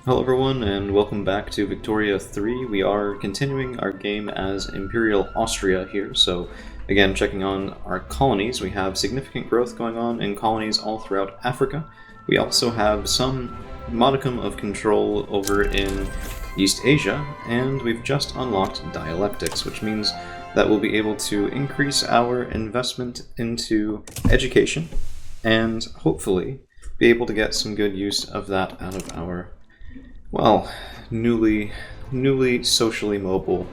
Hello everyone, and welcome back to Victoria 3. We are continuing our game as Imperial Austria here, so again, checking on our colonies. We have significant growth going on in colonies all throughout Africa. We also have some modicum of control over in East Asia, and we've just unlocked dialectics, which means that we'll be able to increase our investment into education, and hopefully be able to get some good use of that out of our newly socially mobile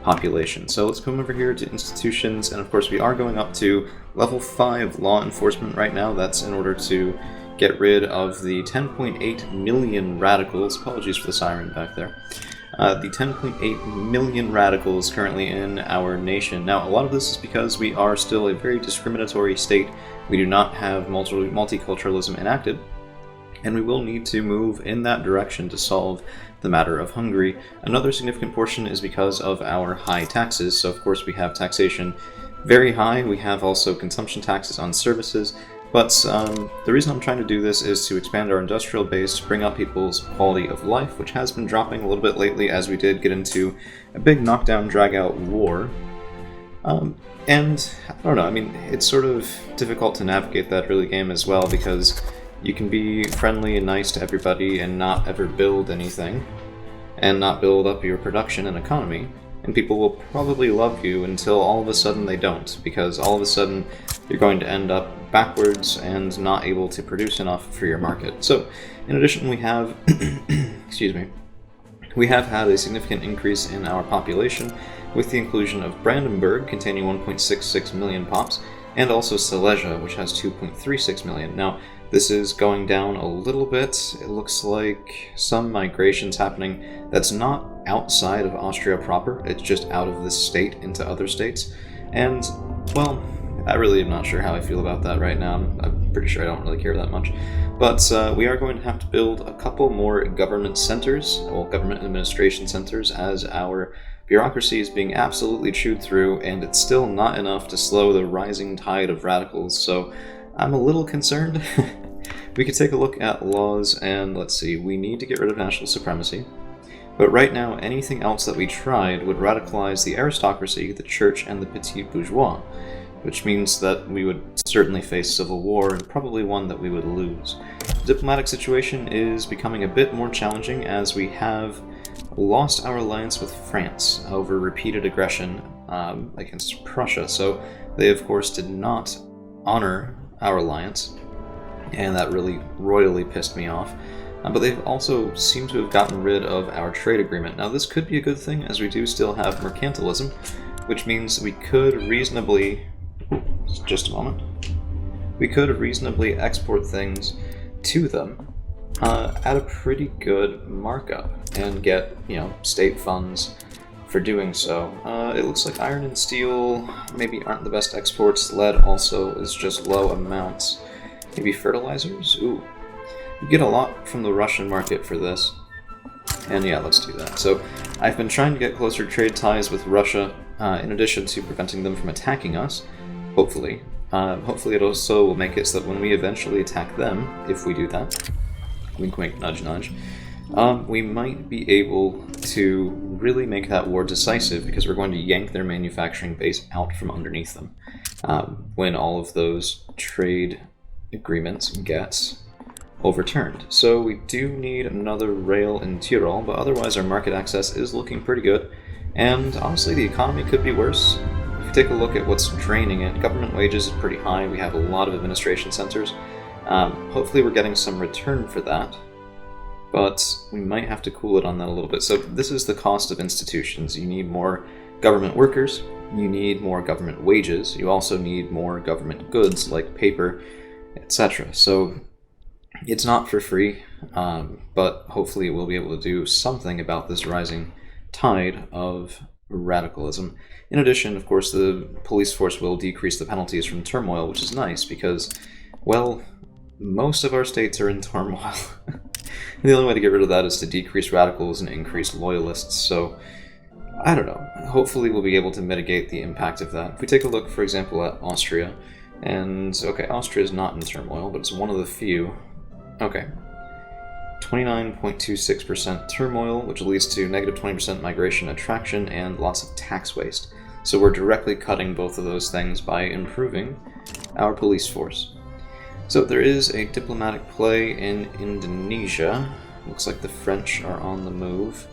population. So let's come over here to institutions, and of course we are going up to level 5 law enforcement right now. That's in order to get rid of the 10.8 million radicals. Apologies for the siren back there. The 10.8 million radicals currently in our nation. Now, a lot of this is because we are still a very discriminatory state. We do not have multiculturalism enacted, and we will need to move in that direction to solve the matter of Hungary. Another significant portion is because of our high taxes. So of course we have taxation very high. We have also consumption taxes on services. But the reason I'm trying to do this is to expand our industrial base, to bring up people's quality of life, which has been dropping a little bit lately as we did get into a big knockdown, drag-out war. And I don't know, I mean, it's sort of difficult to navigate that early game as well, because you can be friendly and nice to everybody and not ever build anything, and not build up your production and economy, and people will probably love you until all of a sudden they don't, because all of a sudden you're going to end up backwards and not able to produce enough for your market. So, in addition, we have, we have had a significant increase in our population with the inclusion of Brandenburg, containing 1.66 million pops, and also Silesia, which has 2.36 million. Now, this is going down a little bit. It looks like some migration's happening that's not outside of Austria proper, it's just out of this state into other states. And, well, I really am not sure how I feel about that right now. I'm pretty sure I don't really care that much. But we are going to have to build a couple more government centers, well, government administration centers, as our bureaucracy is being absolutely chewed through, and it's still not enough to slow the rising tide of radicals, so I'm a little concerned. We could take a look at laws, and let's see, we need to get rid of national supremacy. But right now, anything else that we tried would radicalize the aristocracy, the church, and the petit bourgeois, which means that we would certainly face civil war, and probably one that we would lose. The diplomatic situation is becoming a bit more challenging, as we have lost our alliance with France over repeated aggression against Prussia. So they, of course, did not honor our alliance, and that really royally pissed me off. But they've also seemed to have gotten rid of our trade agreement. Now, this could be a good thing, as we do still have mercantilism, which means we could reasonably... just a moment. We could reasonably export things to them at a pretty good markup and get, state funds for doing so. It looks like iron and steel maybe aren't the best exports. Lead also is just low amounts. Maybe fertilizers? Ooh. You get a lot from the Russian market for this. And yeah, let's do that. So I've been trying to get closer trade ties with Russia, in addition to preventing them from attacking us, hopefully. Hopefully it also will make it so that when we eventually attack them, if we do that, wink wink nudge nudge, we might be able to really make that war decisive, because we're going to yank their manufacturing base out from underneath them when all of those trade agreements get overturned. So we do need another rail in Tyrol, but otherwise our market access is looking pretty good, and honestly the economy could be worse. If you take a look at what's draining it, government wages is pretty high, we have a lot of administration centers. Hopefully we're getting some return for that, but we might have to cool it on that a little bit. So this is the cost of institutions. You need more government workers, you need more government wages, you also need more government goods like paper, etc. So it's not for free, but hopefully we'll be able to do something about this rising tide of radicalism. In addition, of course, the police force will decrease the penalties from turmoil, which is nice because, well, most of our states are in turmoil. The only way to get rid of that is to decrease radicals and increase loyalists, so I don't know. Hopefully we'll be able to mitigate the impact of that. If we take a look, for example, at Austria, and, okay, Austria is not in turmoil, but it's one of the few. Okay. 29.26% turmoil, which leads to negative 20% migration attraction and lots of tax waste. So we're directly cutting both of those things by improving our police force. So there is a diplomatic play in Indonesia. Looks like the French are on the move.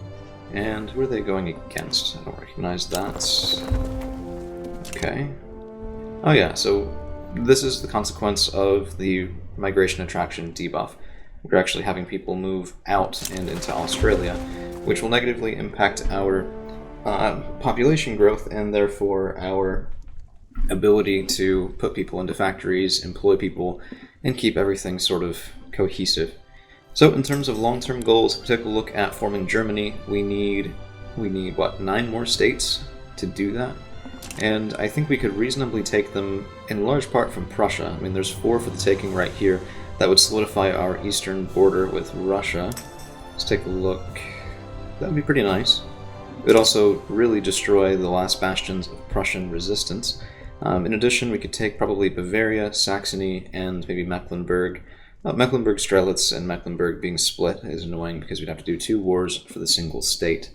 And who are they going against? I don't recognize that. Okay. Oh yeah, so this is the consequence of the migration attraction debuff. We're actually having people move out and into Australia, which will negatively impact our population growth and therefore our ability to put people into factories, employ people, and keep everything sort of cohesive. So in terms of long-term goals, if we take a look at forming Germany, we need what, 9 more states to do that? And I think we could reasonably take them in large part from Prussia. I mean, there's 4 for the taking right here. That would solidify our eastern border with Russia. Let's take a look. That would be pretty nice. It would also really destroy the last bastions of Prussian resistance. In addition, we could take probably Bavaria, Saxony, and maybe Mecklenburg. Mecklenburg-Strelitz and Mecklenburg being split is annoying because we'd have to do 2 wars for the single state.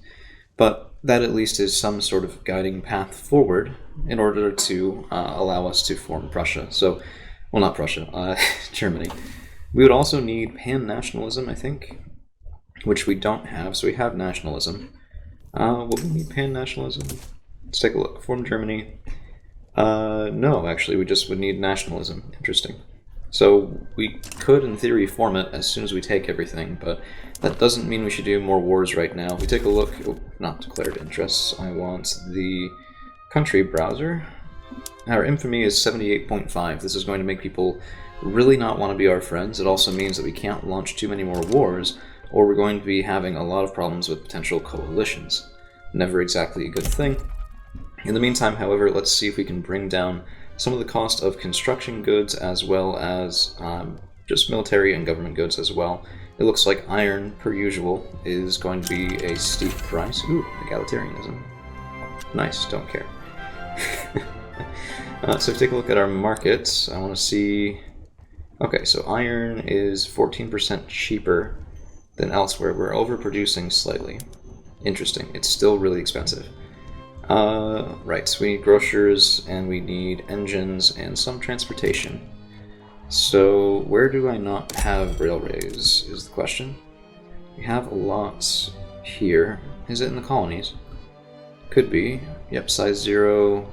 But that at least is some sort of guiding path forward in order to allow us to form Prussia. So, well, not Prussia, Germany. We would also need pan-nationalism, I think, which we don't have, so we have nationalism. Will we need pan-nationalism? Let's take a look. Form Germany. No, actually, we just would need nationalism. Interesting. So we could, in theory, form it as soon as we take everything, but that doesn't mean we should do more wars right now. If we take a look, not declared interests, I want the country browser. Our infamy is 78.5. This is going to make people really not want to be our friends. It also means that we can't launch too many more wars, or we're going to be having a lot of problems with potential coalitions. Never exactly a good thing. In the meantime, however, let's see if we can bring down some of the cost of construction goods as well as just military and government goods as well. It looks like iron, per usual, is going to be a steep price. Ooh, egalitarianism. Nice, don't care. So if we take a look at our markets, I want to see... Okay, so iron is 14% cheaper than elsewhere. We're overproducing slightly. Interesting. It's still really expensive. Right, so we need grocers, and we need engines, and some transportation. So where do I not have railways, is the question. We have a lot here. Is it in the colonies? Could be. Yep, size 0,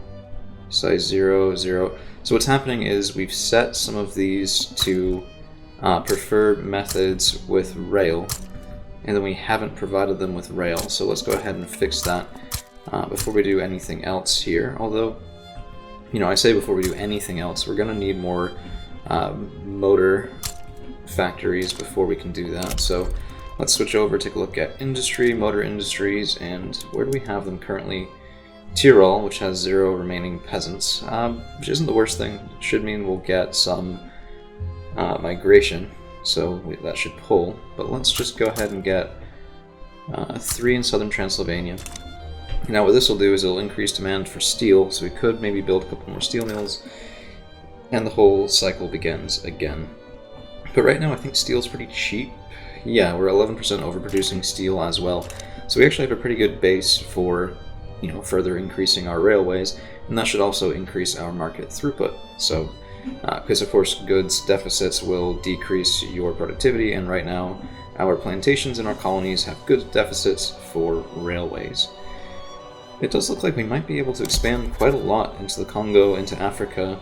size 0, 0. So what's happening is we've set some of these to preferred methods with rail, and then we haven't provided them with rail, so let's go ahead and fix that before we do anything else here. Although, you know, I say before we do anything else, we're going to need more motor factories before we can do that. So let's switch over, take a look at industry, motor industries, and where do we have them currently? Tyrol, which has 0 remaining peasants, which isn't the worst thing. It should mean we'll get some migration, so that should pull. But let's just go ahead and get 3 in southern Transylvania. Now what this will do is it'll increase demand for steel, so we could maybe build a couple more steel mills, and the whole cycle begins again. But right now I think steel's pretty cheap. Yeah, we're 11% overproducing steel as well, so we actually have a pretty good base for, you know, further increasing our railways, and that should also increase our market throughput. So, because of course goods deficits will decrease your productivity, and right now our plantations and our colonies have good deficits for railways. It does look like we might be able to expand quite a lot into the Congo, into Africa.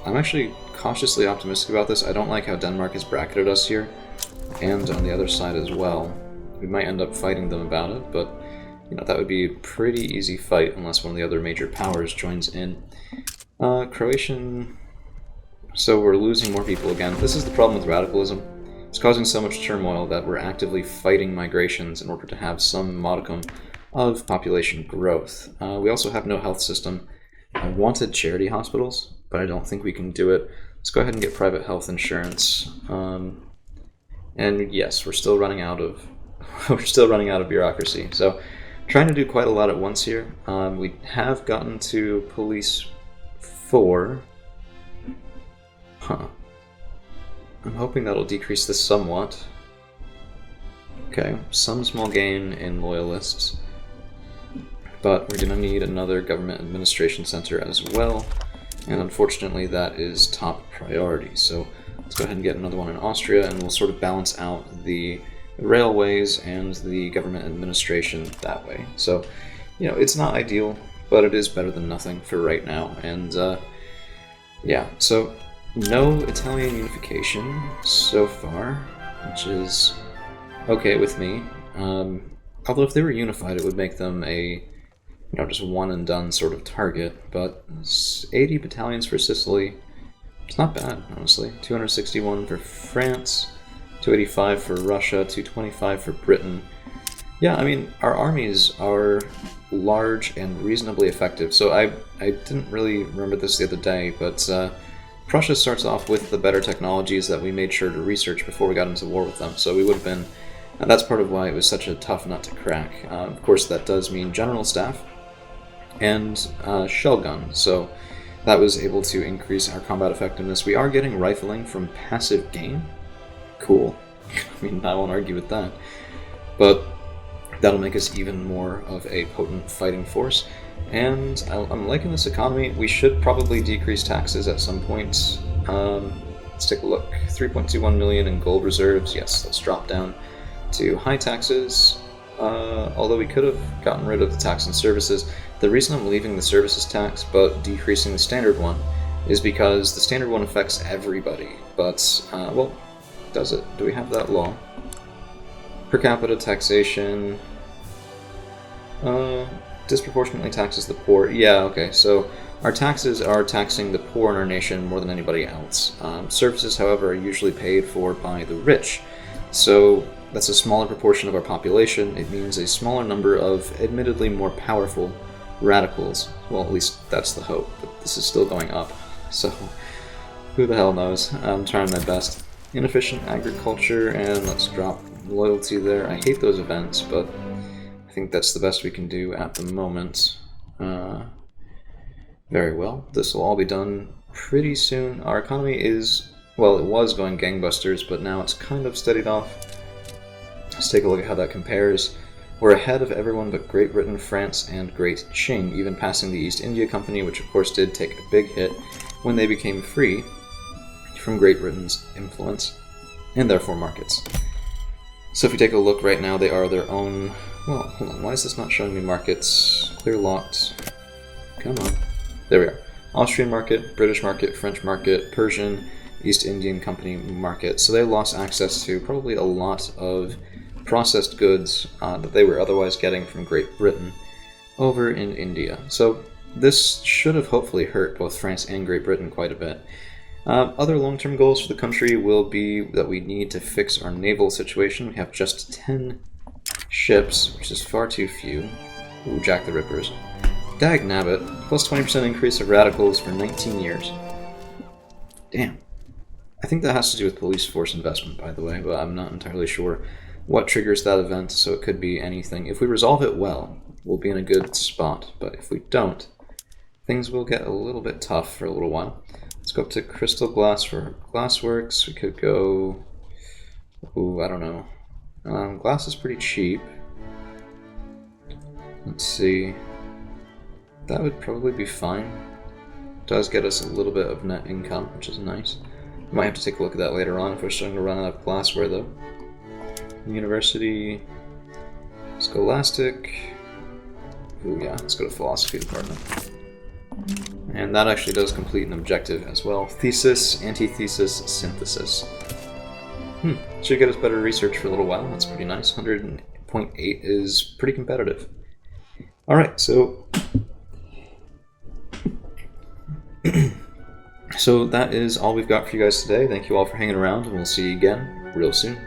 I'm actually cautiously optimistic about this. I don't like how Denmark has bracketed us here, and on the other side as well. We might end up fighting them about it, but you know, that would be a pretty easy fight unless one of the other major powers joins in. Croatian... So we're losing more people again. This is the problem with radicalism. It's causing so much turmoil that we're actively fighting migrations in order to have some modicum of population growth. We also have no health system. I wanted charity hospitals, but I don't think we can do it. Let's go ahead and get private health insurance. And yes, we're still running out of bureaucracy. So trying to do quite a lot at once here. We have gotten to police 4. Huh. I'm hoping that'll decrease this somewhat. Okay, some small gain in loyalists, but we're going to need another government administration center as well, and unfortunately that is top priority. So let's go ahead and get another one in Austria, and we'll sort of balance out the railways and the government administration that way. So, you know, it's not ideal, but it is better than nothing for right now. And yeah, so no Italian unification so far, which is okay with me. Although if they were unified, it would make them a, you know, just one and done sort of target. But 80 battalions for Sicily, it's not bad, honestly. 261 for France, 285 for Russia, 225 for Britain. Yeah, I mean, our armies are large and reasonably effective. So I didn't really remember this the other day, but Prussia starts off with the better technologies that we made sure to research before we got into war with them. So we would have been, and that's part of why it was such a tough nut to crack. Of course, that does mean general staff and shell gun. So that was able to increase our combat effectiveness. We are getting rifling from passive gain. Cool. I mean, I won't argue with that. But that'll make us even more of a potent fighting force. And I'm liking this economy. We should probably decrease taxes at some point. Let's take a look. 3.21 million in gold reserves. Yes, let's drop down to high taxes. Although we could have gotten rid of the tax on services. The reason I'm leaving the services tax but decreasing the standard one is because the standard one affects everybody. But, well, does it? Do we have that law? Per capita taxation disproportionately taxes the poor. Yeah, okay, so our taxes are taxing the poor in our nation more than anybody else. Services, however, are usually paid for by the rich. So that's a smaller proportion of our population. It means a smaller number of admittedly more powerful radicals. Well, at least that's the hope, but this is still going up. So who the hell knows? I'm trying my best. Inefficient agriculture, and let's drop loyalty there. I hate those events, but I think that's the best we can do at the moment. Very well. This will all be done pretty soon. Our economy is, well, it was going gangbusters, but now it's kind of steadied off. Let's take a look at how that compares. We're ahead of everyone but Great Britain, France, and Great Qing, even passing the East India Company, which of course did take a big hit when they became free from Great Britain's influence, and therefore markets. So if we take a look right now, they are their own. Well, hold on, why is this not showing me markets? Clear locked. Come on. There we are. Austrian market, British market, French market, Persian, East Indian Company market. So they lost access to probably a lot of processed goods that they were otherwise getting from Great Britain over in India. So this should have hopefully hurt both France and Great Britain quite a bit. Other long-term goals for the country will be that we need to fix our naval situation. We have just 10 ships, which is far too few. Ooh, Jack the Rippers. Dag nabbit, plus 20% increase of radicals for 19 years. Damn. I think that has to do with police force investment, by the way, but I'm not entirely sure what triggers that event, so it could be anything. If we resolve it well, we'll be in a good spot, but if we don't, things will get a little bit tough for a little while. Let's go up to crystal glass for glassworks. We could go... Ooh, I don't know. Glass is pretty cheap. Let's see. That would probably be fine. It does get us a little bit of net income, which is nice. We might have to take a look at that later on if we're starting to run out of glassware, though. University... Scholastic... Ooh, yeah, let's go to philosophy department. And that actually does complete an objective as well. Thesis, antithesis, synthesis. Should get us better research for a little while. That's pretty nice. 100.8 is pretty competitive. Alright, so... so that is all we've got for you guys today. Thank you all for hanging around, and we'll see you again real soon.